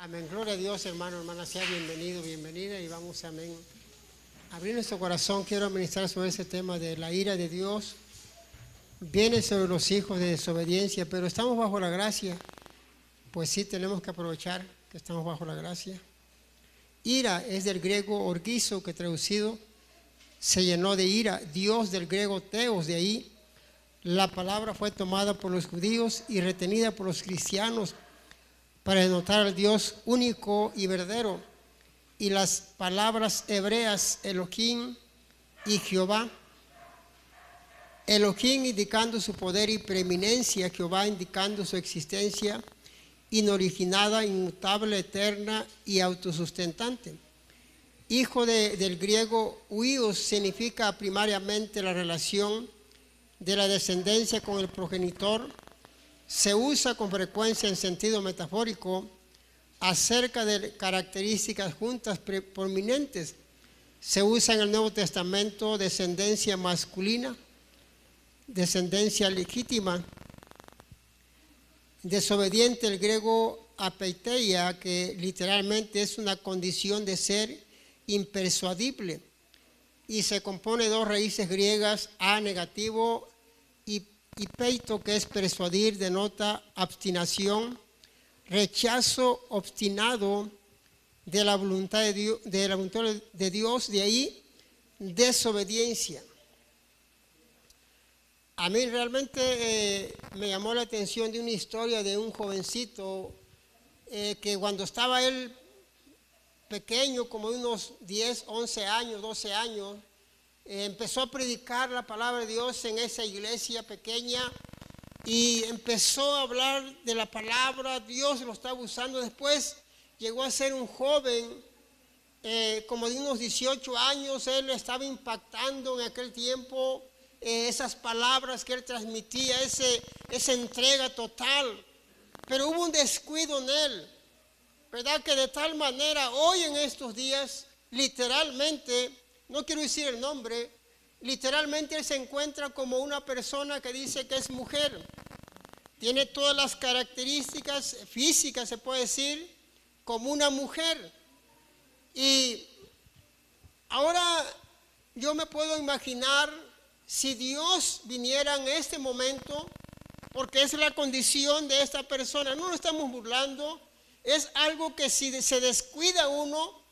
Amén. Gloria a Dios, hermano, hermana, sea bienvenido, bienvenida y vamos, amén. Abrir nuestro corazón, quiero ministrar sobre ese tema de la ira de Dios. Viene sobre los hijos de desobediencia, pero estamos bajo la gracia. Pues sí, tenemos que aprovechar que estamos bajo la gracia. Ira es del griego orgizo, que traducido se llenó de ira. Dios del griego teos, de ahí la palabra fue tomada por los judíos y retenida por los cristianos para denotar al Dios único y verdadero. Y las palabras hebreas Elohim y Jehová. Elohim indicando su poder y preeminencia, Jehová indicando su existencia inoriginada, inmutable, eterna y autosustentante. Hijo del griego huios significa primariamente la relación de la descendencia con el progenitor. Se usa con frecuencia en sentido metafórico acerca de características juntas prominentes. Se usa en el Nuevo Testamento descendencia masculina, descendencia legítima. Desobediente, el griego apeiteia, que literalmente es una condición de ser impersuadible, y se compone de dos raíces griegas, a negativo y peito, que es persuadir, denota obstinación, rechazo obstinado de la voluntad de Dios, de ahí desobediencia. A mí realmente me llamó la atención de una historia de un jovencito que cuando estaba él pequeño, como de unos 10, 11 años, 12 años, empezó a predicar la palabra de Dios en esa iglesia pequeña y empezó a hablar de la palabra. Dios lo estaba usando. Después llegó a ser un joven, como de unos 18 años. Él estaba impactando en aquel tiempo esas palabras que él transmitía, esa entrega total. Pero hubo un descuido en él, ¿verdad? Que de tal manera hoy en estos días, literalmente, no quiero decir el nombre, literalmente él se encuentra como una persona que dice que es mujer. Tiene todas las características físicas, se puede decir, como una mujer. Y ahora yo me puedo imaginar si Dios viniera en este momento, porque es la condición de esta persona. No nos estamos burlando, es algo que si se descuida uno,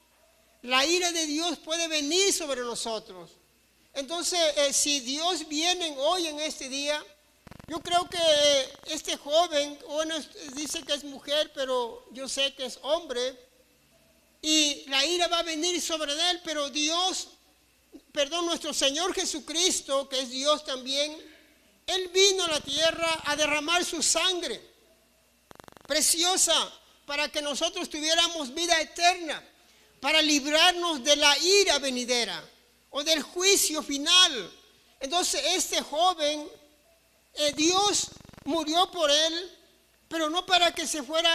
la ira de Dios puede venir sobre nosotros. Entonces, si Dios viene hoy en este día, yo creo que este joven, bueno, dice que es mujer, pero yo sé que es hombre, y la ira va a venir sobre él, pero nuestro Señor Jesucristo, que es Dios también, Él vino a la tierra a derramar su sangre preciosa para que nosotros tuviéramos vida eterna, para librarnos de la ira venidera o del juicio final. Entonces este joven, Dios murió por él, pero no para que se fuera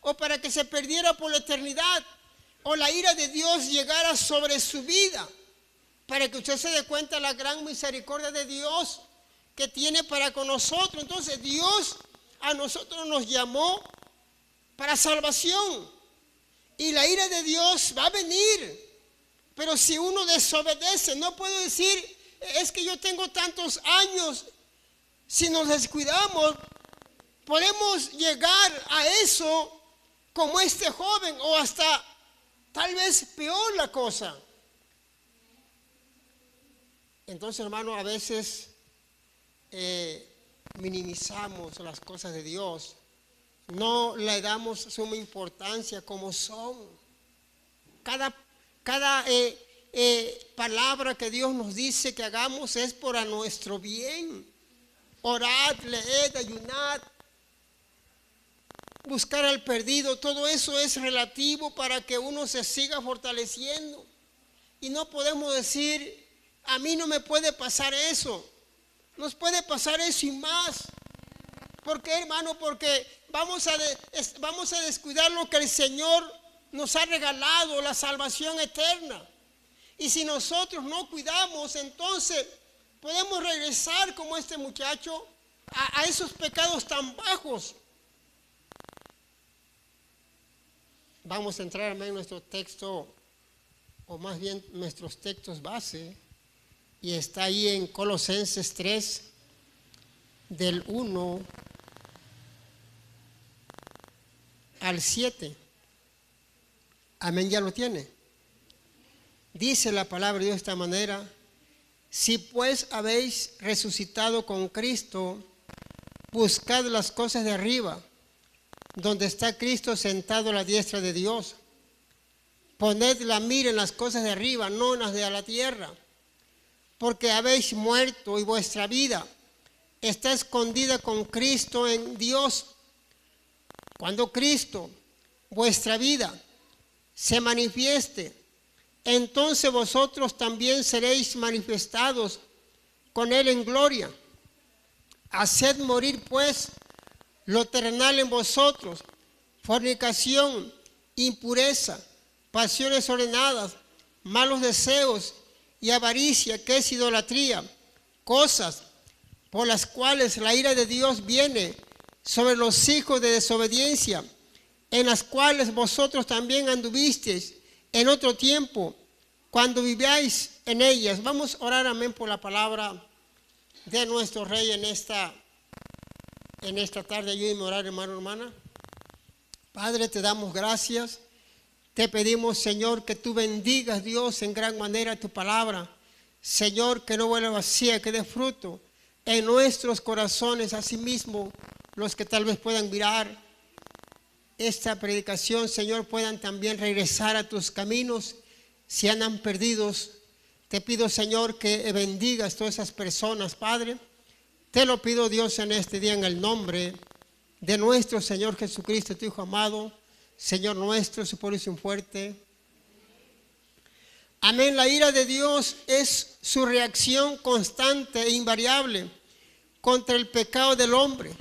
o para que se perdiera por la eternidad, o la ira de Dios llegara sobre su vida, para que usted se dé cuenta de la gran misericordia de Dios que tiene para con nosotros. Entonces Dios a nosotros nos llamó para salvación, y la ira de Dios va a venir. Pero si uno desobedece, no puedo decir, es que yo tengo tantos años. Si nos descuidamos, podemos llegar a eso como este joven, o hasta tal vez peor la cosa. Entonces, hermano, a veces minimizamos las cosas de Dios. No le damos suma importancia como son. Cada palabra que Dios nos dice que hagamos es para nuestro bien. Orad, leed, ayunad, buscar al perdido, todo eso es relativo para que uno se siga fortaleciendo. Y no podemos decir, a mí no me puede pasar eso. Nos puede pasar eso y más. ¿Por qué, hermano? Porque vamos a descuidar lo que el Señor nos ha regalado, la salvación eterna. Y si nosotros no cuidamos, entonces podemos regresar como este muchacho a esos pecados tan bajos. vamos a entrar en nuestro texto, o más bien nuestros textos base, y está ahí en Colosenses 3, del 1 al 7. Amén, ya lo tiene. Dice la palabra de Dios de esta manera: si pues habéis resucitado con Cristo, buscad las cosas de arriba, donde está Cristo sentado a la diestra de Dios. Poned la mira en las cosas de arriba, no en las de la tierra, porque habéis muerto y vuestra vida está escondida con Cristo en Dios. Cuando Cristo, vuestra vida, se manifieste, entonces vosotros también seréis manifestados con Él en gloria. Haced morir pues lo terrenal en vosotros: fornicación, impureza, pasiones desordenadas, malos deseos y avaricia, que es idolatría, cosas por las cuales la ira de Dios viene sobre los hijos de desobediencia, en las cuales vosotros también anduvisteis en otro tiempo, cuando vivíais en ellas. Vamos a orar, amén, por la palabra de nuestro Rey en esta tarde. Ayúdenme a orar, hermano, hermana. Padre, te damos gracias. Te pedimos, Señor, que tú bendigas, Dios, en gran manera tu palabra. Señor, que no vuelva vacía, que dé fruto en nuestros corazones. Asimismo, los que tal vez puedan mirar esta predicación, Señor, puedan también regresar a tus caminos si andan perdidos. Te pido, Señor, que bendigas todas esas personas, Padre. Te lo pido, Dios, en este día, en el nombre de nuestro Señor Jesucristo, tu Hijo amado, Señor nuestro, su pueblo y un fuerte. Amén. La ira de Dios es su reacción constante e invariable contra el pecado del hombre.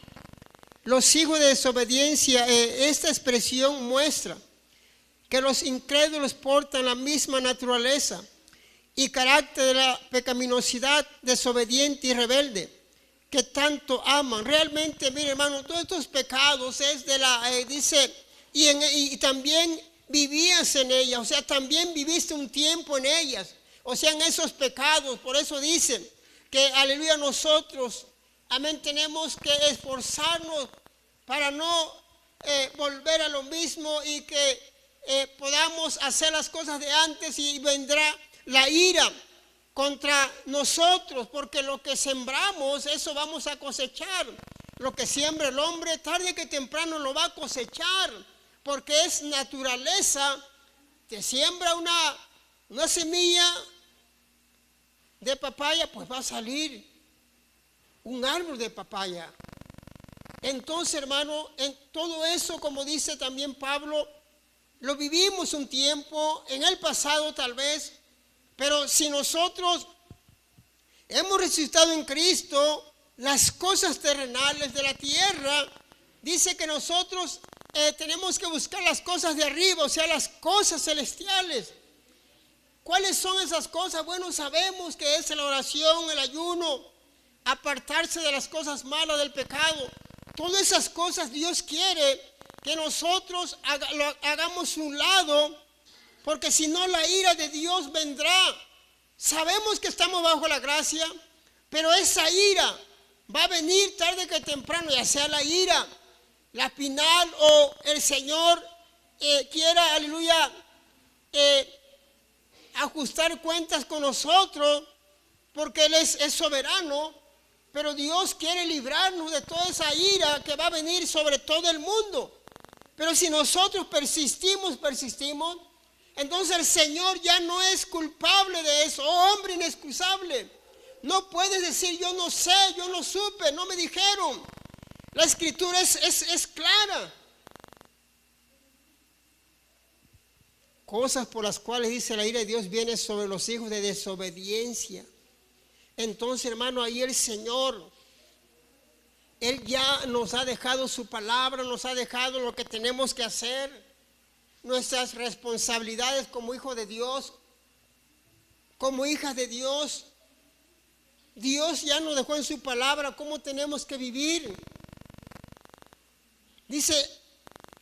Los hijos de desobediencia, esta expresión muestra que los incrédulos portan la misma naturaleza y carácter de la pecaminosidad desobediente y rebelde que tanto aman. Realmente, mire, hermano, todos estos pecados es de dice, y también vivías en ellas, o sea, también viviste un tiempo en ellas, o sea, en esos pecados. Por eso dicen que, aleluya, nosotros, amén, tenemos que esforzarnos para no volver a lo mismo y que podamos hacer las cosas de antes, y vendrá la ira contra nosotros, porque lo que sembramos, eso vamos a cosechar. Lo que siembra el hombre, tarde que temprano lo va a cosechar, porque es naturaleza. Te siembra una semilla de papaya, pues va a salir un árbol de papaya. Entonces, hermano, en todo eso, como dice también Pablo, lo vivimos un tiempo, en el pasado tal vez, pero si nosotros hemos resucitado en Cristo, las cosas terrenales de la tierra, dice que nosotros tenemos que buscar las cosas de arriba, o sea, las cosas celestiales. ¿Cuáles son esas cosas? Bueno, sabemos que es la oración, el ayuno, apartarse de las cosas malas del pecado. Todas esas cosas Dios quiere que nosotros lo hagamos un lado, porque si no, la ira de Dios vendrá. Sabemos que estamos bajo la gracia, pero esa ira va a venir tarde que temprano, ya sea la ira, la final, o el Señor quiera, aleluya, ajustar cuentas con nosotros, porque Él es soberano. Pero Dios quiere librarnos de toda esa ira que va a venir sobre todo el mundo. Pero si nosotros persistimos, entonces el Señor ya no es culpable de eso. Oh, hombre inexcusable, no puedes decir yo no sé, yo no supe, no me dijeron. La Escritura es clara. Cosas por las cuales dice la ira de Dios viene sobre los hijos de desobediencia. Entonces, hermano, ahí el Señor, Él ya nos ha dejado su palabra, nos ha dejado lo que tenemos que hacer, nuestras responsabilidades como hijos de Dios, como hijas de Dios. Dios ya nos dejó en su palabra cómo tenemos que vivir. Dice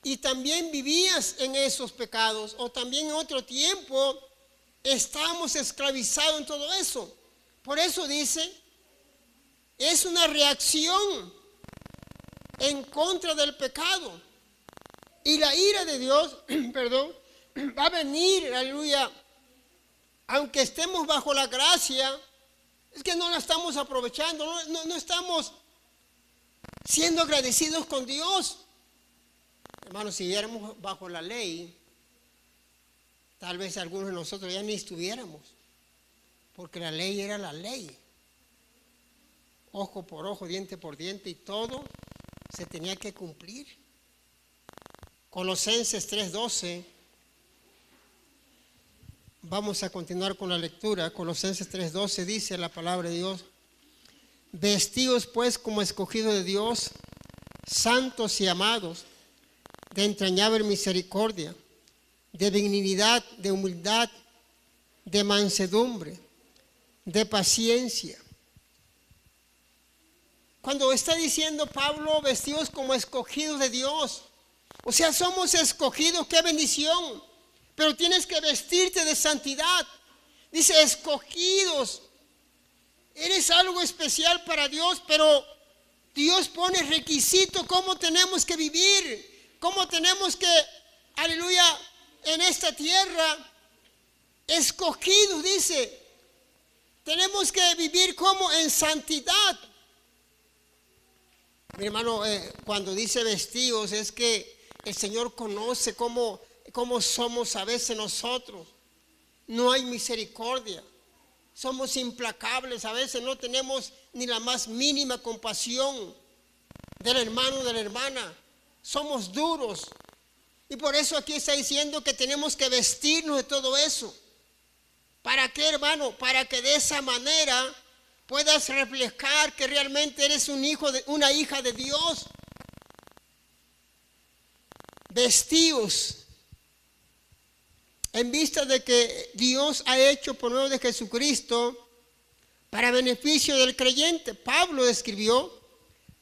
y también vivías en esos pecados, o también en otro tiempo estábamos esclavizados en todo eso. Por eso dice, es una reacción en contra del pecado. Y la ira de Dios, perdón, va a venir, aleluya, aunque estemos bajo la gracia, es que no la estamos aprovechando, no estamos siendo agradecidos con Dios. Hermanos, si viéramos bajo la ley, tal vez algunos de nosotros ya ni estuviéramos, porque la ley era la ley. Ojo por ojo, diente por diente, y todo se tenía que cumplir. Colosenses 3:12. Vamos a continuar con la lectura. Colosenses 3:12 dice la palabra de Dios: vestidos pues como escogidos de Dios, santos y amados, de entrañable misericordia, de benignidad, de humildad, de mansedumbre, de paciencia. Cuando está diciendo Pablo, vestidos como escogidos de Dios, o sea, somos escogidos, qué bendición, pero tienes que vestirte de santidad. Dice, escogidos, eres algo especial para Dios, pero Dios pone requisitos, cómo tenemos que vivir, cómo tenemos que, aleluya, en esta tierra, escogidos, dice, tenemos que vivir como en santidad. Mi hermano, cuando dice vestidos, es que el Señor conoce cómo somos a veces nosotros. No hay misericordia. Somos implacables, a veces no tenemos ni la más mínima compasión del hermano, de la hermana. Somos duros. Y por eso aquí está diciendo que tenemos que vestirnos de todo eso. ¿Para qué, hermano? Para que de esa manera puedas reflejar que realmente eres una hija de Dios. Vestidos en vista de que Dios ha hecho por medio de Jesucristo para beneficio del creyente. Pablo describió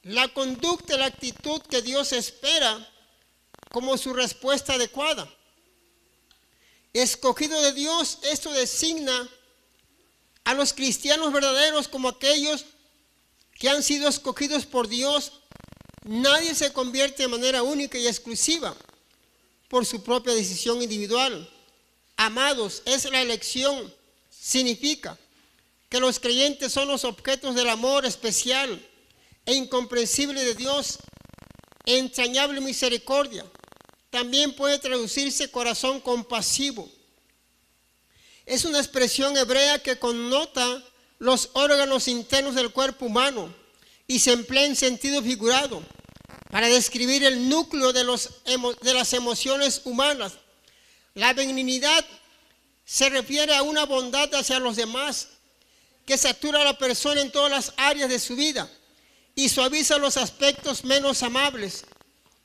la conducta y la actitud que Dios espera como su respuesta adecuada. Escogido de Dios, esto designa a los cristianos verdaderos como aquellos que han sido escogidos por Dios. Nadie se convierte de manera única y exclusiva por su propia decisión individual. Amados, es la elección. Significa que los creyentes son los objetos del amor especial e incomprensible de Dios, entrañable misericordia. También puede traducirse corazón compasivo. Es una expresión hebrea que connota los órganos internos del cuerpo humano y se emplea en sentido figurado para describir el núcleo de las emociones humanas. La benignidad se refiere a una bondad hacia los demás que satura a la persona en todas las áreas de su vida y suaviza los aspectos menos amables.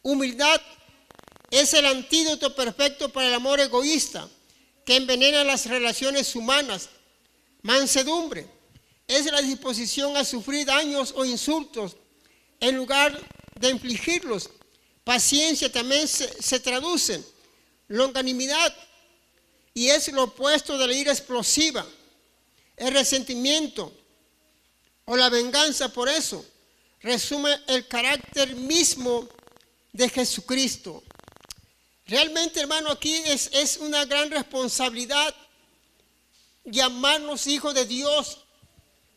Humildad es el antídoto perfecto para el amor egoísta que envenena las relaciones humanas. Mansedumbre es la disposición a sufrir daños o insultos en lugar de infligirlos. Paciencia también se traduce longanimidad y es lo opuesto de la ira explosiva, el resentimiento o la venganza. Por eso resume el carácter mismo de Jesucristo. Realmente, hermano, aquí es una gran responsabilidad llamarnos hijos de Dios,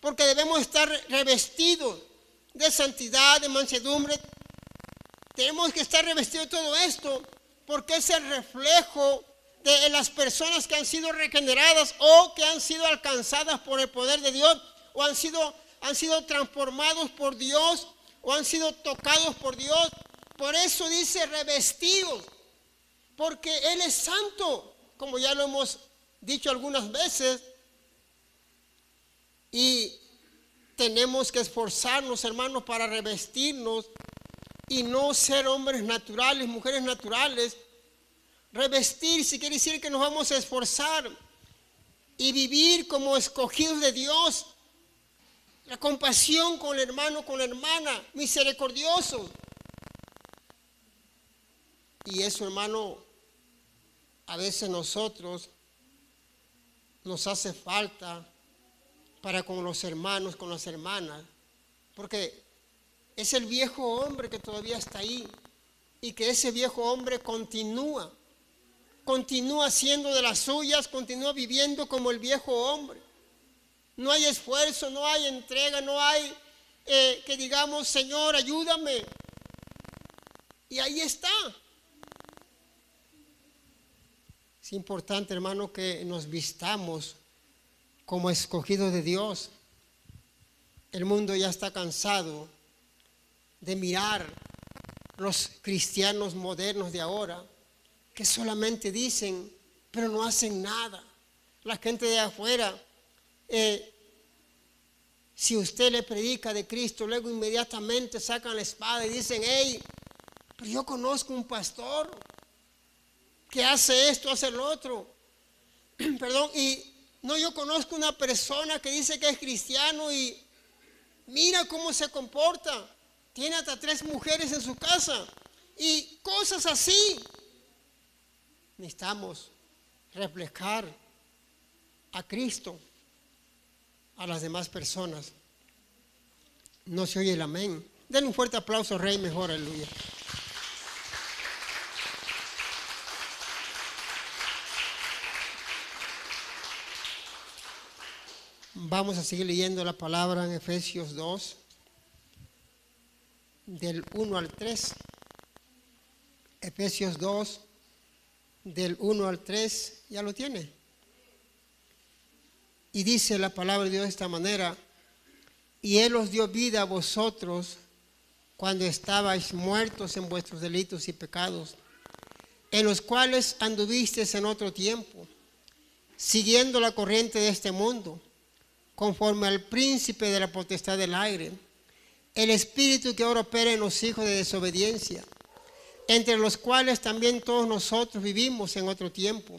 porque debemos estar revestidos de santidad, de mansedumbre. Tenemos que estar revestidos de todo esto, porque es el reflejo de las personas que han sido regeneradas o que han sido alcanzadas por el poder de Dios, o han sido transformados por Dios, o han sido tocados por Dios. Por eso dice revestidos, porque Él es santo, como ya lo hemos dicho algunas veces, y tenemos que esforzarnos, hermanos, para revestirnos y no ser hombres naturales, mujeres naturales. Revestirse quiere decir que nos vamos a esforzar y vivir como escogidos de Dios. La compasión con el hermano, con la hermana, misericordiosos. Y eso, hermano, a veces nosotros nos hace falta para con los hermanos, con las hermanas, porque es el viejo hombre que todavía está ahí y que ese viejo hombre continúa haciendo de las suyas, continúa viviendo como el viejo hombre. No hay esfuerzo, no hay entrega, no hay que digamos, Señor, ayúdame. Y ahí está. Es importante, hermano, que nos vistamos como escogidos de Dios. El mundo ya está cansado de mirar los cristianos modernos de ahora, que solamente dicen, pero no hacen nada. La gente de afuera, si usted le predica de Cristo, luego inmediatamente sacan la espada y dicen, hey, pero yo conozco un pastor que hace esto, hace lo otro. Perdón, y no, yo conozco una persona que dice que es cristiano y mira cómo se comporta. Tiene hasta 3 mujeres en su casa y cosas así. Necesitamos reflejar a Cristo a las demás personas. No se oye el amén. Denle un fuerte aplauso, Rey, mejor, aleluya. Vamos a seguir leyendo la palabra en Efesios 2, del 1 al 3. Efesios 2, del 1 al 3, ¿ya lo tiene? Y dice la palabra de Dios de esta manera: y Él os dio vida a vosotros cuando estabais muertos en vuestros delitos y pecados, en los cuales anduvisteis en otro tiempo, siguiendo la corriente de este mundo, conforme al príncipe de la potestad del aire, el espíritu que ahora opera en los hijos de desobediencia, entre los cuales también todos nosotros vivimos en otro tiempo,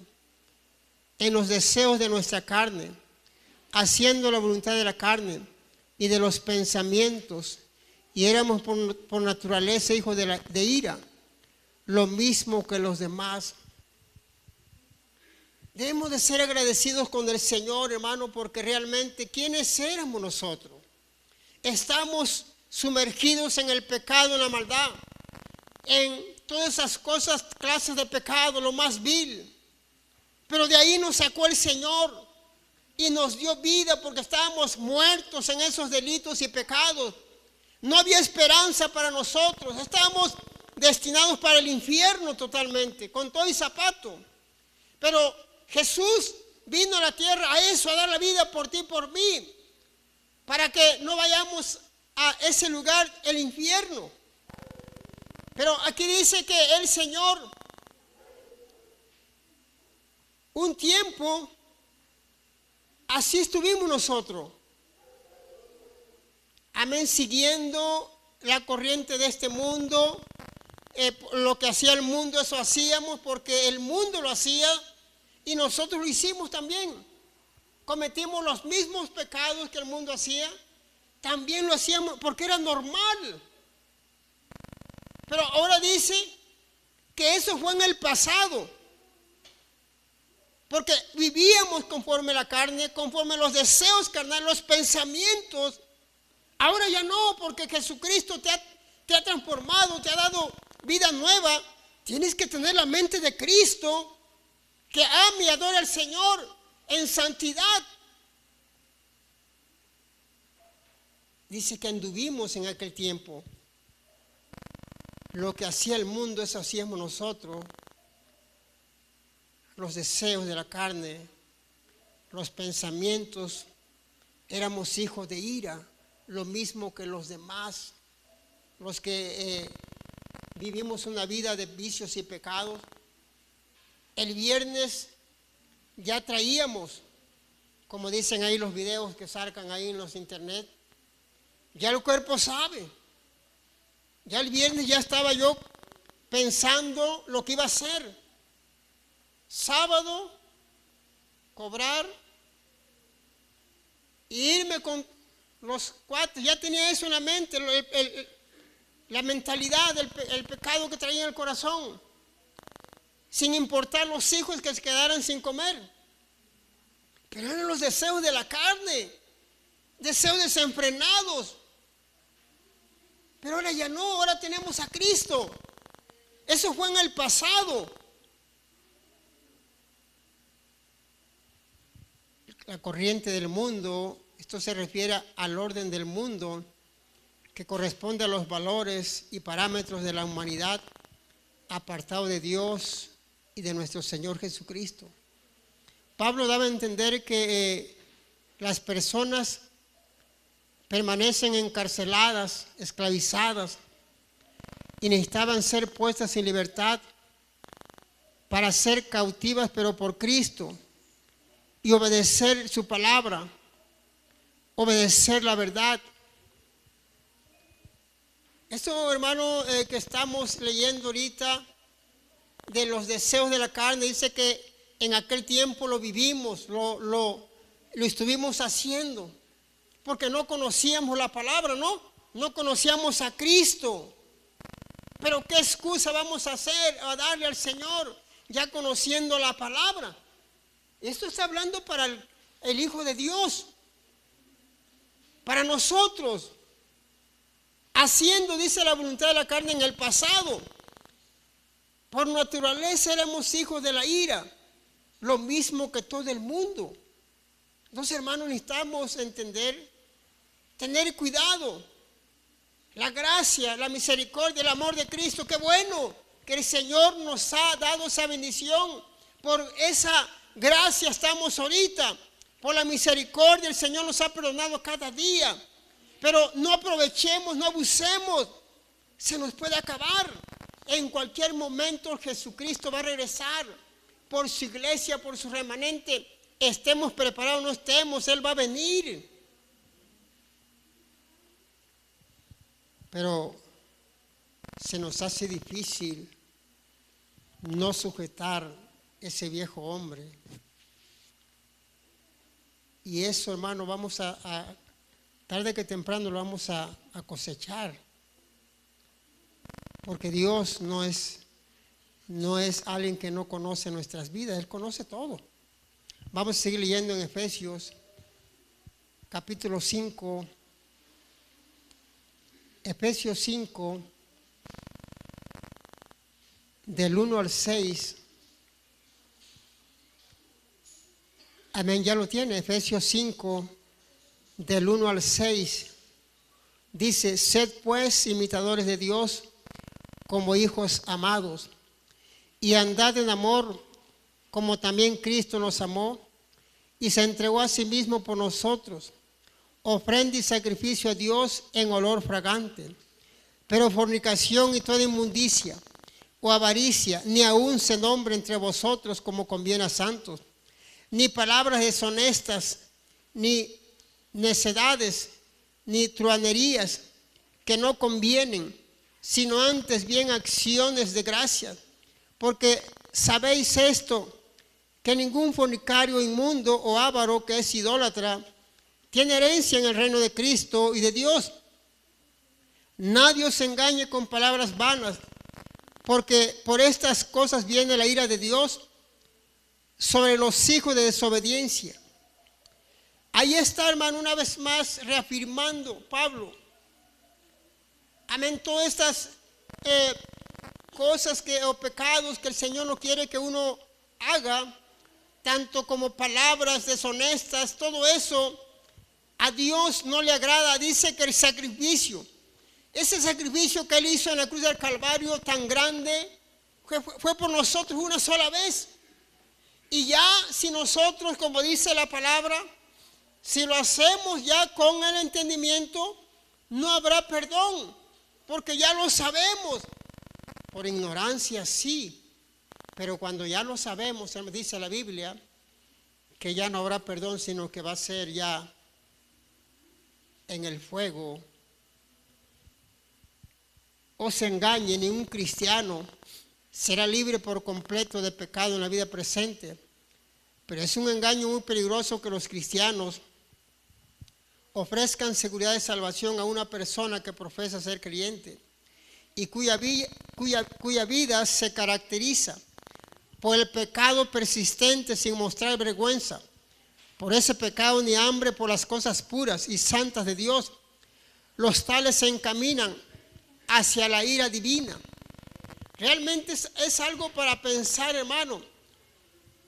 en los deseos de nuestra carne, haciendo la voluntad de la carne y de los pensamientos, y éramos por naturaleza hijos de ira, lo mismo que los demás. Debemos de ser agradecidos con el Señor, hermano, porque realmente, ¿quiénes éramos nosotros? Estamos sumergidos en el pecado, en la maldad, en todas esas cosas, clases de pecado, lo más vil. Pero de ahí nos sacó el Señor y nos dio vida porque estábamos muertos en esos delitos y pecados. No había esperanza para nosotros. Estábamos destinados para el infierno totalmente, con todo y zapato. Pero Jesús vino a la tierra a eso, a dar la vida por ti y por mí, para que no vayamos a ese lugar, el infierno. Pero aquí dice que el Señor, un tiempo, así estuvimos nosotros. Amén, siguiendo la corriente de este mundo, lo que hacía el mundo, eso hacíamos porque el mundo lo hacía y nosotros lo hicimos también. Cometimos los mismos pecados que el mundo hacía, también lo hacíamos porque era normal. Pero ahora dice que eso fue en el pasado, porque vivíamos conforme a la carne, conforme a los deseos carnales, los pensamientos. Ahora ya no, porque Jesucristo te ha transformado, te ha dado vida nueva. Tienes que tener la mente de Cristo, que ame y adore al Señor en santidad. Dice que anduvimos en aquel tiempo. Lo que hacía el mundo, eso hacíamos nosotros. Los deseos de la carne, los pensamientos, éramos hijos de ira, lo mismo que los demás, los que vivimos una vida de vicios y pecados. El viernes ya traíamos, como dicen ahí los videos que sacan ahí en los internet, ya el cuerpo sabe. Ya el viernes ya estaba yo pensando lo que iba a hacer. Sábado, cobrar, e irme con los 4, ya tenía eso en la mente, la mentalidad, el pecado que traía en el corazón. sin importar los hijos que se quedaran sin comer. Pero eran los deseos de la carne, deseos desenfrenados. Pero ahora ya no, ahora tenemos a Cristo. Eso fue en el pasado. La corriente del mundo, esto se refiere al orden del mundo que corresponde a los valores y parámetros de la humanidad apartado de Dios y de nuestro Señor Jesucristo. Pablo daba a entender que las personas permanecen encarceladas, esclavizadas, y necesitaban ser puestas en libertad para ser cautivas, pero por Cristo, y obedecer su palabra, obedecer la verdad. Esto, hermano, que estamos leyendo ahorita de los deseos de la carne, dice que en aquel tiempo lo vivimos, lo estuvimos haciendo, porque no conocíamos la palabra, no conocíamos a Cristo. Pero ¿qué excusa vamos a hacer, a darle al Señor, ya conociendo la palabra? Esto está hablando para el Hijo de Dios, para nosotros, haciendo, dice, la voluntad de la carne en el pasado. Por naturaleza éramos hijos de la ira, lo mismo que todo el mundo. Entonces, hermanos, necesitamos entender, tener cuidado. La gracia, la misericordia, el amor de Cristo, qué bueno que el Señor nos ha dado esa bendición. Por esa gracia estamos ahorita. Por la misericordia el Señor nos ha perdonado cada día. Pero no aprovechemos, no abusemos. Se nos puede acabar. En cualquier momento Jesucristo va a regresar por su iglesia, por su remanente. Estemos preparados o no estemos, Él va a venir. Pero se nos hace difícil no sujetar ese viejo hombre. Y eso, hermano, vamos a tarde que temprano lo vamos a cosechar. Porque Dios no es alguien que no conoce nuestras vidas, Él conoce todo. Vamos a seguir leyendo en Efesios capítulo 5. Efesios 5, del 1 al 6. Amén, ya lo tiene. Efesios 5, del 1 al 6. Dice: sed pues imitadores de Dios como hijos amados, y andad en amor, como también Cristo nos amó, y se entregó a sí mismo por nosotros, ofrenda y sacrificio a Dios en olor fragante. Pero fornicación y toda inmundicia o avaricia ni aun se nombre entre vosotros como conviene a santos, ni palabras deshonestas, ni necedades, ni truanerías que no convienen, sino antes bien acciones de gracias. Porque sabéis esto, que ningún fornicario, inmundo o avaro que es idólatra tiene herencia en el reino de Cristo y de Dios. Nadie os engañe con palabras vanas, porque por estas cosas viene la ira de Dios sobre los hijos de desobediencia. Ahí está, hermano, una vez más reafirmando Pablo. Amén, todas estas cosas o pecados que el Señor no quiere que uno haga, tanto como palabras deshonestas, todo eso a Dios no le agrada. Dice que el sacrificio, ese sacrificio que Él hizo en la cruz del Calvario tan grande, fue por nosotros una sola vez. Y ya si nosotros, como dice la palabra, si lo hacemos ya con el entendimiento, no habrá perdón, porque ya lo sabemos. Por ignorancia sí, pero cuando ya lo sabemos, dice la Biblia, que ya no habrá perdón, sino que va a ser ya en el fuego. O se engañe, ningún cristiano será libre por completo de pecado en la vida presente. Pero es un engaño muy peligroso que los cristianos ofrezcan seguridad de salvación a una persona que profesa ser creyente y cuya vida se caracteriza por el pecado persistente sin mostrar vergüenza. Por ese pecado ni hambre por las cosas puras y santas de Dios. Los tales se encaminan hacia la ira divina. Realmente es algo para pensar, hermano.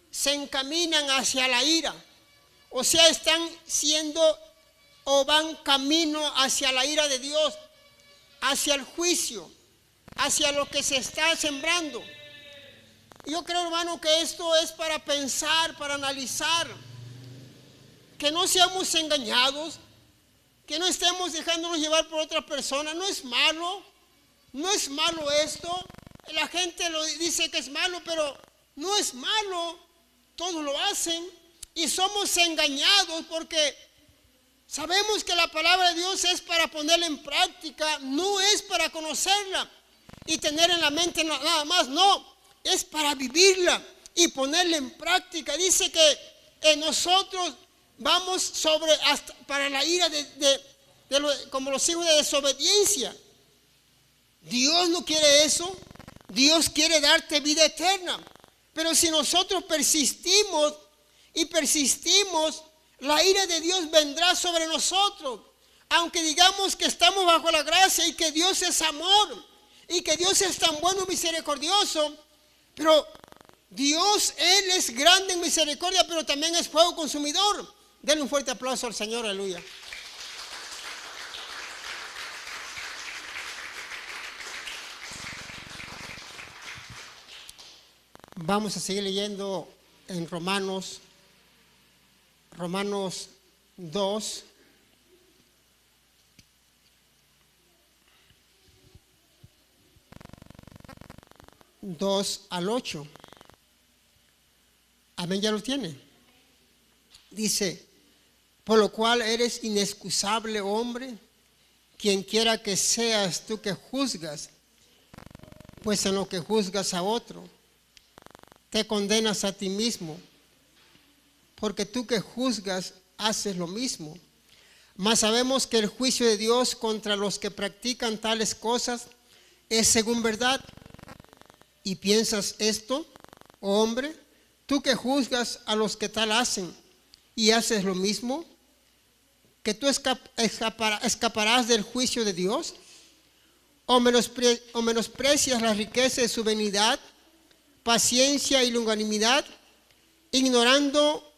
Se encaminan hacia la ira. O sea, están siendo o van camino hacia la ira de Dios, hacia el juicio, hacia lo que se está sembrando. Yo creo, hermano, que esto es para pensar, para analizar, que no seamos engañados, que no estemos dejándonos llevar por otra persona. No es malo, no es malo esto. La gente lo dice que es malo, pero no es malo. Todos lo hacen y somos engañados porque sabemos que la palabra de Dios es para ponerla en práctica, no es para conocerla y tener en la mente nada más, no, es para vivirla y ponerla en práctica. Dice que nosotros vamos para la ira como los hijos de desobediencia. Dios no quiere eso. Dios quiere darte vida eterna. Pero si nosotros persistimos, la ira de Dios vendrá sobre nosotros. Aunque digamos que estamos bajo la gracia y que Dios es amor y que Dios es tan bueno y misericordioso, pero Dios, Él es grande en misericordia, pero también es fuego consumidor. Denle un fuerte aplauso al Señor, aleluya. Vamos a seguir leyendo en Romanos 2. Al 8. Amén, ya lo tiene. Dice, por lo cual eres inexcusable, hombre, quien quiera que seas tú que juzgas, pues en lo que juzgas a otro, te condenas a ti mismo, porque tú que juzgas haces lo mismo. Mas sabemos que el juicio de Dios contra los que practican tales cosas es según verdad. ¿Y piensas esto, oh hombre, tú que juzgas a los que tal hacen y haces lo mismo, que tú escaparás del juicio de Dios? ¿O menosprecias la riqueza de su benignidad, paciencia y longanimidad, ignorando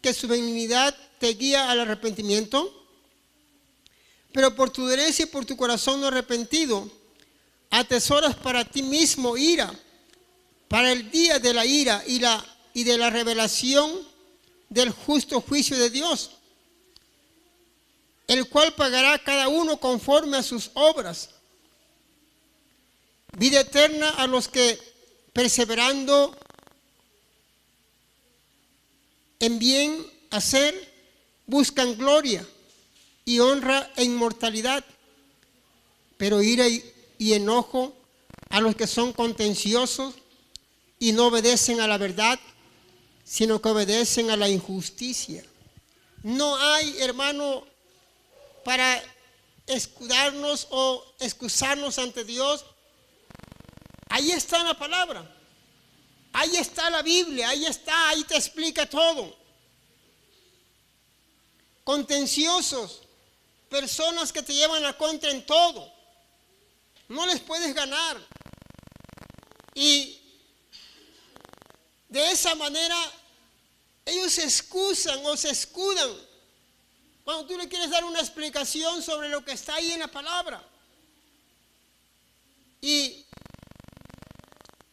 que su benignidad te guía al arrepentimiento? Pero por tu dureza y por tu corazón no arrepentido, atesoras para ti mismo ira, para el día de la ira y de la revelación del justo juicio de Dios, el cual pagará a cada uno conforme a sus obras. Vida eterna a los que, perseverando en bien hacer, buscan gloria y honra e inmortalidad, pero ira y enojo a los que son contenciosos y no obedecen a la verdad, sino que obedecen a la injusticia. No hay, hermano, para escudarnos o excusarnos ante Dios. Ahí está la palabra, ahí está la Biblia, ahí te explica todo. Contenciosos, personas que te llevan la contra en todo, no les puedes ganar. Y de esa manera ellos se excusan o se escudan cuando tú le quieres dar una explicación sobre lo que está ahí en la palabra. Y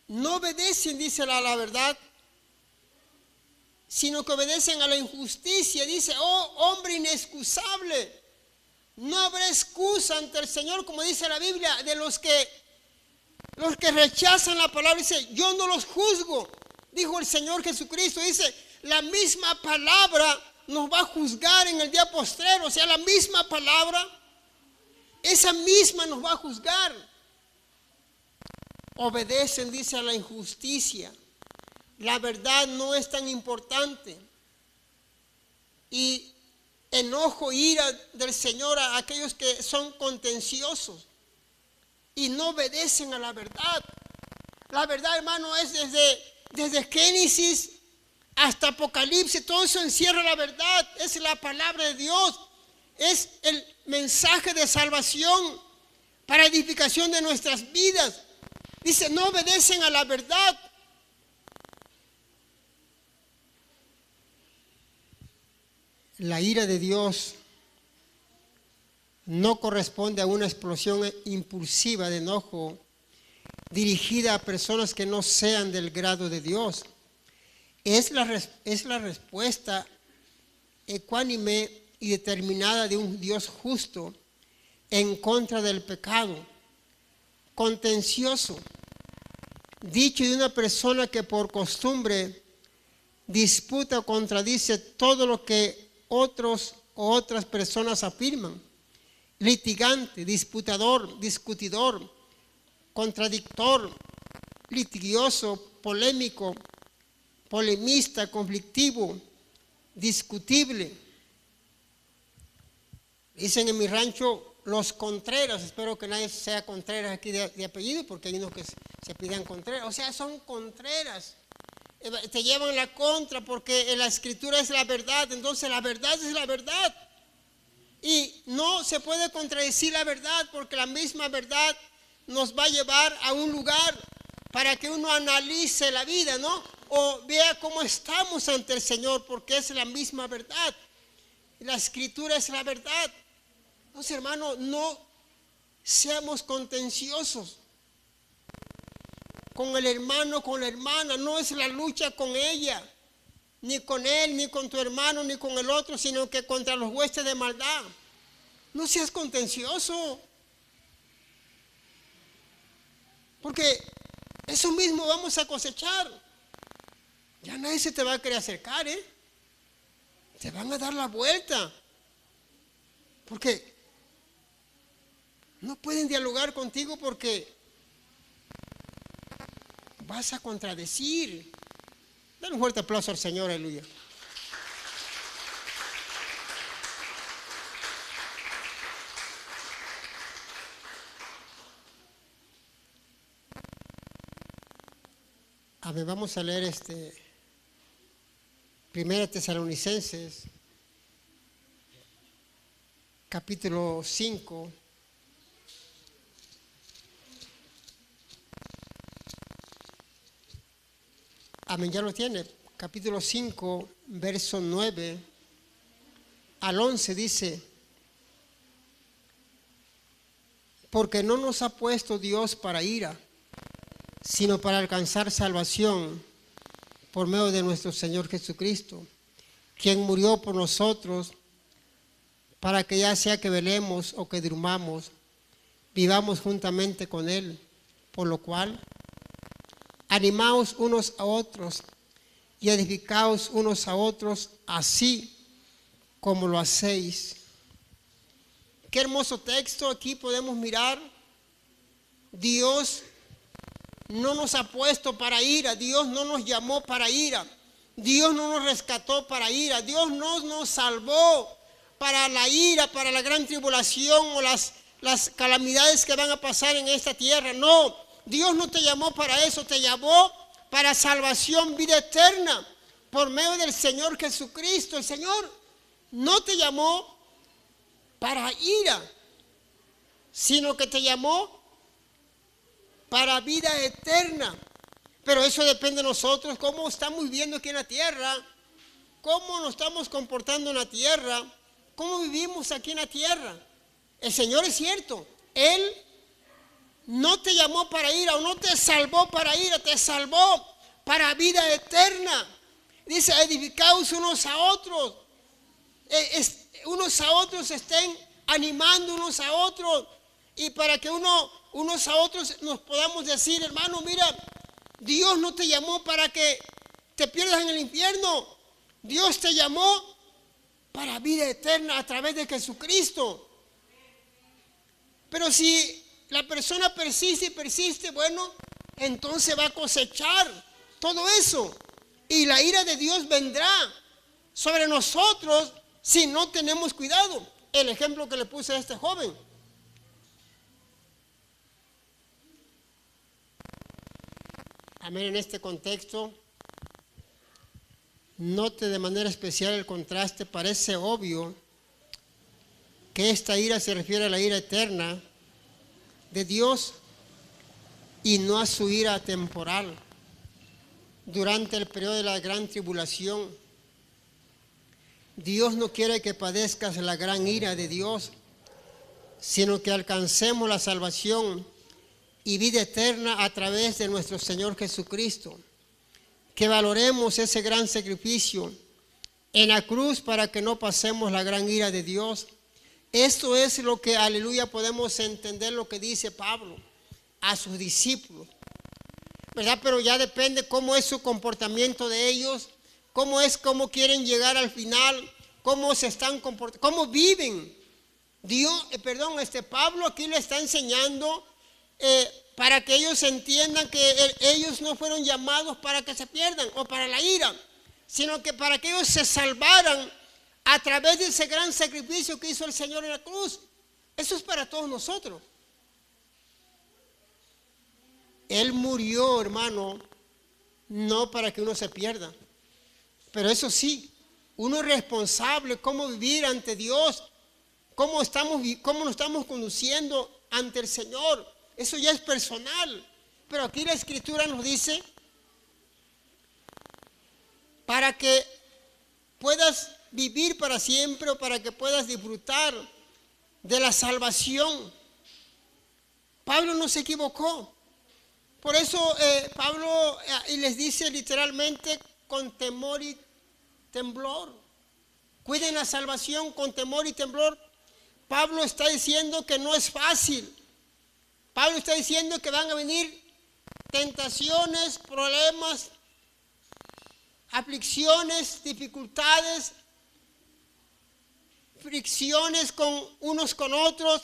no obedecen, dice la verdad, sino que obedecen a la injusticia. Dice, oh hombre inexcusable, no habrá excusa ante el Señor, como dice la Biblia, de los que rechazan la palabra. Dice, yo no los juzgo, dijo el Señor Jesucristo. Dice, la misma palabra nos va a juzgar en el día postrero. O sea, la misma palabra, esa misma nos va a juzgar. Obedecen, dice, a la injusticia. La verdad no es tan importante. Y enojo, ira del Señor a aquellos que son contenciosos y no obedecen a la verdad. La verdad, hermano, es Desde Génesis hasta Apocalipsis, todo eso encierra la verdad. Es la palabra de Dios. Es el mensaje de salvación para edificación de nuestras vidas. Dice, no obedecen a la verdad. La ira de Dios no corresponde a una explosión impulsiva de enojo dirigida a personas que no sean del grado de Dios. Es la respuesta ecuánime y determinada de un Dios justo en contra del pecado, contencioso, dicho de una persona que por costumbre disputa o contradice todo lo que otros o otras personas afirman. Litigante, disputador, discutidor, contradictor, litigioso, polémico, polemista, conflictivo, discutible. Dicen en mi rancho los Contreras. Espero que nadie sea Contreras aquí de apellido, porque hay unos que se pidan Contreras. O sea, son Contreras. Te llevan la contra porque la escritura es la verdad. Entonces la verdad es la verdad. Y no se puede contradecir la verdad, porque la misma verdad nos va a llevar a un lugar para que uno analice la vida, ¿no? O vea cómo estamos ante el Señor, porque es la misma verdad. La escritura es la verdad. Entonces, hermano, no seamos contenciosos con el hermano, con la hermana. No es la lucha con ella, ni con él, ni con tu hermano, ni con el otro, sino que contra los huestes de maldad. No seas contencioso, porque eso mismo vamos a cosechar. Ya nadie se te va a querer acercar, te van a dar la vuelta, porque no pueden dialogar contigo, porque vas a contradecir. Dale un fuerte aplauso al Señor, aleluya. A ver, vamos a leer Primera Tesalonicenses, capítulo 5. Amén, ya lo tiene. Capítulo 5, verso 9 al 11 dice: porque no nos ha puesto Dios para ira, sino para alcanzar salvación por medio de nuestro Señor Jesucristo, quien murió por nosotros, para que ya sea que velemos o que durmamos, vivamos juntamente con Él. Por lo cual, animaos unos a otros y edificaos unos a otros, así como lo hacéis. Qué hermoso texto aquí podemos mirar. Dios no nos ha puesto para ira. Dios no nos llamó para ira. Dios no nos rescató para ira. Dios no nos salvó para la ira, para la gran tribulación o las calamidades que van a pasar en esta tierra. No, Dios no te llamó para eso. Te llamó para salvación, vida eterna, por medio del Señor Jesucristo. El Señor no te llamó para ira, sino que te llamó para vida eterna. Pero eso depende de nosotros, cómo estamos viviendo aquí en la tierra, cómo nos estamos comportando en la tierra, cómo vivimos aquí en la tierra. El Señor es cierto, Él no te llamó para ira o no te salvó para ira, te salvó para vida eterna. Dice, edificaos unos a otros, unos a otros estén animando unos a otros, y para que unos a otros nos podamos decir, hermano, mira, Dios no te llamó para que te pierdas en el infierno. Dios te llamó para vida eterna a través de Jesucristo. Pero si la persona persiste y persiste, bueno, entonces va a cosechar todo eso. Y la ira de Dios vendrá sobre nosotros si no tenemos cuidado. El ejemplo que le puse a este joven. Amén, en este contexto note de manera especial el contraste. Parece obvio que esta ira se refiere a la ira eterna de Dios y no a su ira temporal durante el periodo de la gran tribulación. Dios no quiere que padezcas la gran ira de Dios, sino que alcancemos la salvación y vida eterna a través de nuestro Señor Jesucristo. Que valoremos ese gran sacrificio en la cruz para que no pasemos la gran ira de Dios. Esto es lo que, aleluya, podemos entender lo que dice Pablo a sus discípulos, ¿verdad? Pero ya depende cómo es su comportamiento de ellos, cómo quieren llegar al final, cómo se están comportando, cómo viven. Pablo aquí le está enseñando para que ellos entiendan que ellos no fueron llamados para que se pierdan o para la ira, sino que para que ellos se salvaran a través de ese gran sacrificio que hizo el Señor en la cruz. Eso es para todos nosotros. Él murió, hermano, no para que uno se pierda. Pero eso sí, uno es responsable cómo vivir ante Dios, cómo nos estamos conduciendo ante el Señor. Eso ya es personal. Pero aquí la Escritura nos dice, para que puedas vivir para siempre o para que puedas disfrutar de la salvación. Pablo no se equivocó. Por eso Pablo les dice literalmente con temor y temblor. Cuiden la salvación con temor y temblor. Pablo está diciendo que no es fácil. Pablo está diciendo que van a venir tentaciones, problemas, aflicciones, dificultades, fricciones con unos con otros,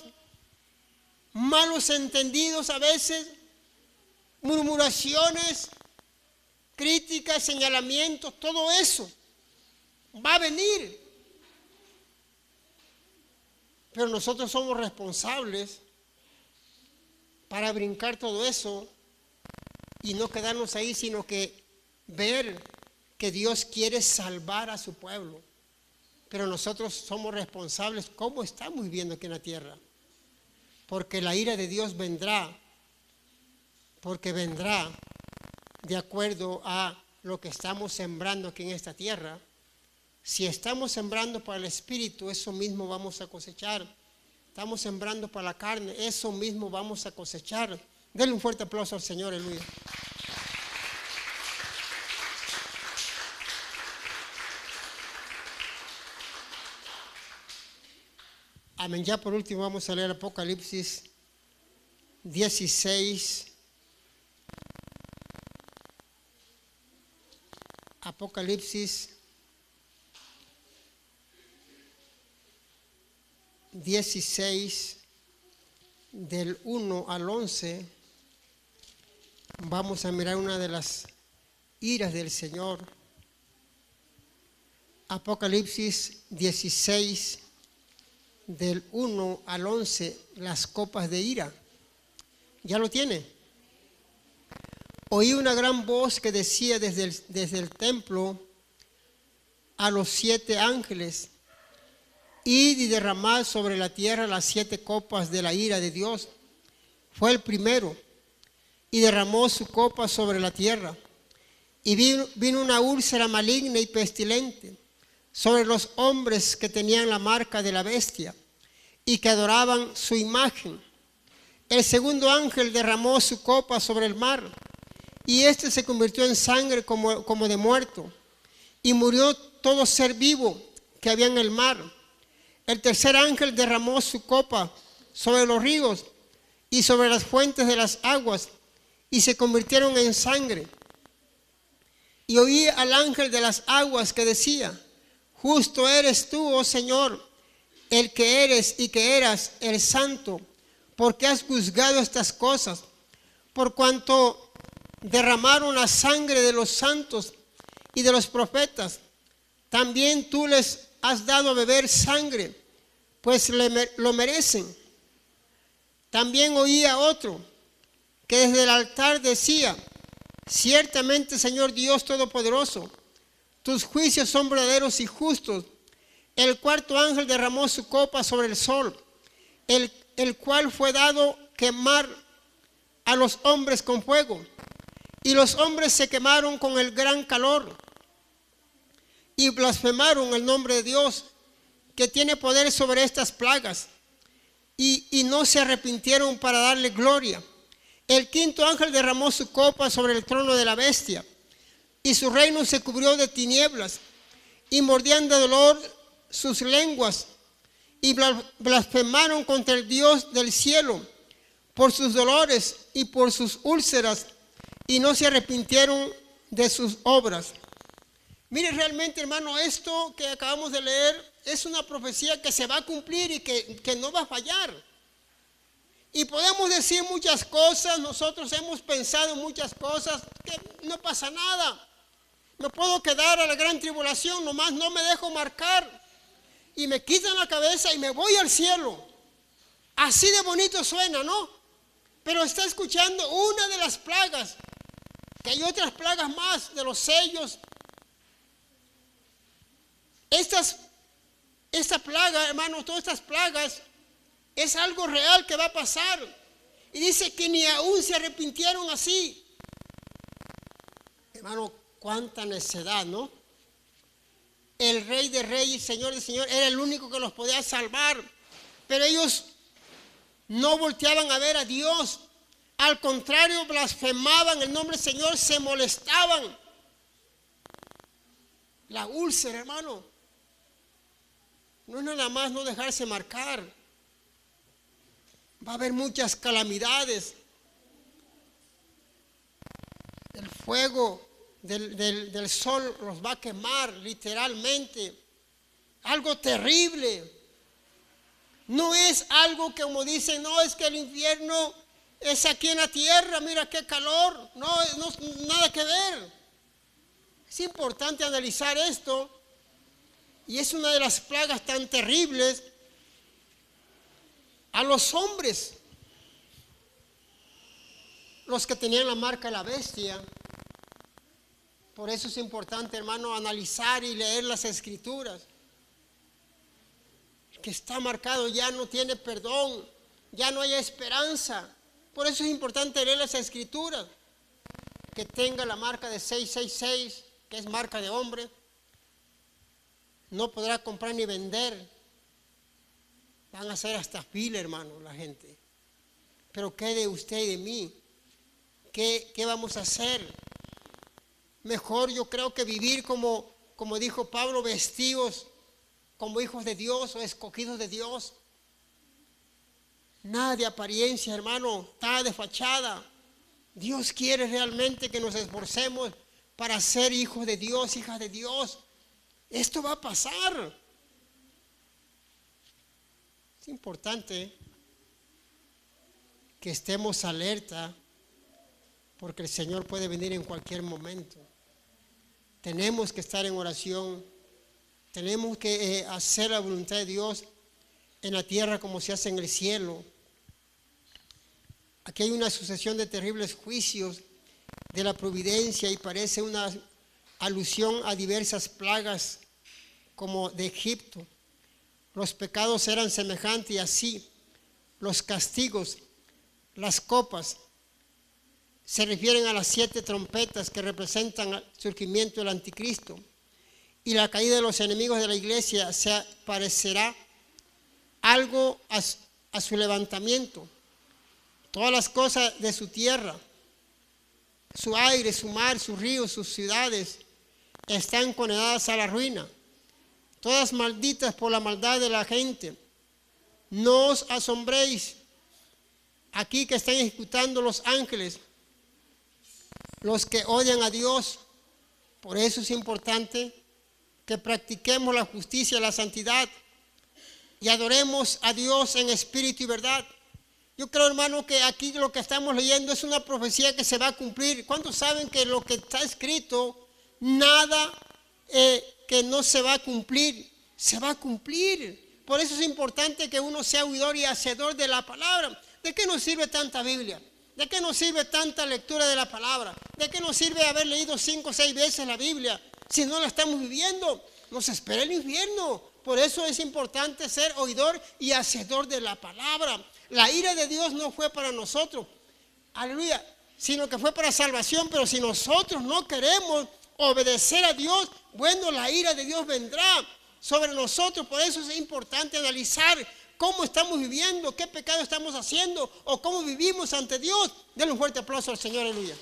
malos entendidos a veces, murmuraciones, críticas, señalamientos, todo eso va a venir. Pero nosotros somos responsables para brincar todo eso y no quedarnos ahí, sino que ver que Dios quiere salvar a su pueblo. Pero nosotros somos responsables cómo estamos viviendo aquí en la tierra. Porque la ira de Dios vendrá, porque vendrá de acuerdo a lo que estamos sembrando aquí en esta tierra. Si estamos sembrando para el Espíritu, eso mismo vamos a cosechar. Estamos sembrando para la carne, eso mismo vamos a cosechar. Denle un fuerte aplauso al Señor, aleluya. Amén. Ya por último vamos a leer Apocalipsis 16. Apocalipsis 16, del 1 al 11, vamos a mirar una de las iras del Señor. Apocalipsis 16, del 1 al 11, las copas de ira. ¿Ya lo tiene? Oí una gran voz que decía desde el templo a los 7 ángeles: id y derramad sobre la tierra las 7 copas de la ira de Dios. Fue el primero, y derramó su copa sobre la tierra. Y vino una úlcera maligna y pestilente sobre los hombres que tenían la marca de la bestia y que adoraban su imagen. El segundo ángel derramó su copa sobre el mar, y éste se convirtió en sangre como de muerto, y murió todo ser vivo que había en el mar. El tercer ángel derramó su copa sobre los ríos y sobre las fuentes de las aguas, y se convirtieron en sangre. Y oí al ángel de las aguas que decía: justo eres tú, oh Señor, el que eres y que eras el santo, porque has juzgado estas cosas, por cuanto derramaron la sangre de los santos y de los profetas. También tú les has dado a beber sangre, pues lo merecen. También oía otro que desde el altar decía: ciertamente, Señor Dios Todopoderoso, tus juicios son verdaderos y justos. El cuarto ángel derramó su copa sobre el sol, el cual fue dado quemar a los hombres con fuego. Y los hombres se quemaron con el gran calor y blasfemaron el nombre de Dios, que tiene poder sobre estas plagas, y no se arrepintieron para darle gloria. El quinto ángel derramó su copa sobre el trono de la bestia, y su reino se cubrió de tinieblas, y mordían de dolor sus lenguas, y blasfemaron contra el Dios del cielo por sus dolores y por sus úlceras, y no se arrepintieron de sus obras. Mire, realmente, hermano, esto que acabamos de leer es una profecía que se va a cumplir y que no va a fallar. Y podemos decir muchas cosas, nosotros hemos pensado muchas cosas, que no pasa nada. Me puedo quedar a la gran tribulación, nomás no me dejo marcar. Y me quitan la cabeza y me voy al cielo. Así de bonito suena, ¿no? Pero está escuchando una de las plagas, que hay otras plagas más, de los sellos. Esta plaga, hermano, todas estas plagas, es algo real que va a pasar. Y dice que ni aún se arrepintieron así. Hermano, cuánta necedad, ¿no? El Rey de Reyes, Señor de Señor, era el único que los podía salvar. Pero ellos no volteaban a ver a Dios. Al contrario, blasfemaban el nombre del Señor, se molestaban. La úlcera, hermano, no es nada más no dejarse marcar. Va a haber muchas calamidades. El fuego del sol los va a quemar literalmente. Algo terrible. No es algo que, como dicen, no, es que el infierno es aquí en la tierra, mira qué calor. No, nada que ver. Es importante analizar esto. Y es una de las plagas tan terribles a los hombres, los que tenían la marca de la bestia. Por eso es importante, hermano, analizar y leer las escrituras. El que está marcado ya no tiene perdón, ya no hay esperanza. Por eso es importante leer las escrituras. Que tenga la marca de 666, que es marca de hombre, no podrá comprar ni vender. Van a ser hasta fila, hermano, la gente. Pero ¿qué de usted y de mí? ¿Qué vamos a hacer? Mejor yo creo que vivir como dijo Pablo, vestidos como hijos de Dios o escogidos de Dios. Nada de apariencia, hermano, nada de fachada. Dios quiere realmente que nos esforcemos para ser hijos de Dios, hijas de Dios. Esto va a pasar. Es importante que estemos alerta porque el Señor puede venir en cualquier momento. Tenemos que estar en oración. Tenemos que hacer la voluntad de Dios en la tierra como se hace en el cielo. Aquí hay una sucesión de terribles juicios de la providencia y parece una alusión a diversas plagas como de Egipto. Los pecados eran semejantes y así los castigos, las copas, se refieren a las 7 trompetas que representan el surgimiento del anticristo. Y la caída de los enemigos de la iglesia se parecerá algo a su levantamiento. Todas las cosas de su tierra, su aire, su mar, sus ríos, sus ciudades, están condenadas a la ruina. Todas malditas por la maldad de la gente. No os asombréis aquí que están ejecutando los ángeles, los que odian a Dios. Por eso es importante que practiquemos la justicia y la santidad y adoremos a Dios en espíritu y verdad. Yo creo, hermano, que aquí lo que estamos leyendo es una profecía que se va a cumplir. ¿Cuántos saben que lo que está escrito, nada que no se va a cumplir, se va a cumplir? Por eso es importante que uno sea oidor y hacedor de la palabra. ¿De qué nos sirve tanta Biblia? ¿De qué nos sirve tanta lectura de la palabra? ¿De qué nos sirve haber leído 5 o 6 veces la Biblia? Si no la estamos viviendo, nos espera el infierno. Por eso es importante ser oidor y hacedor de la palabra. La ira de Dios no fue para nosotros, aleluya, sino que fue para salvación. Pero si nosotros no queremos obedecer a Dios, bueno, la ira de Dios vendrá sobre nosotros. Por eso es importante analizar cómo estamos viviendo, qué pecado estamos haciendo o cómo vivimos ante Dios. Denle un fuerte aplauso al Señor, aleluya.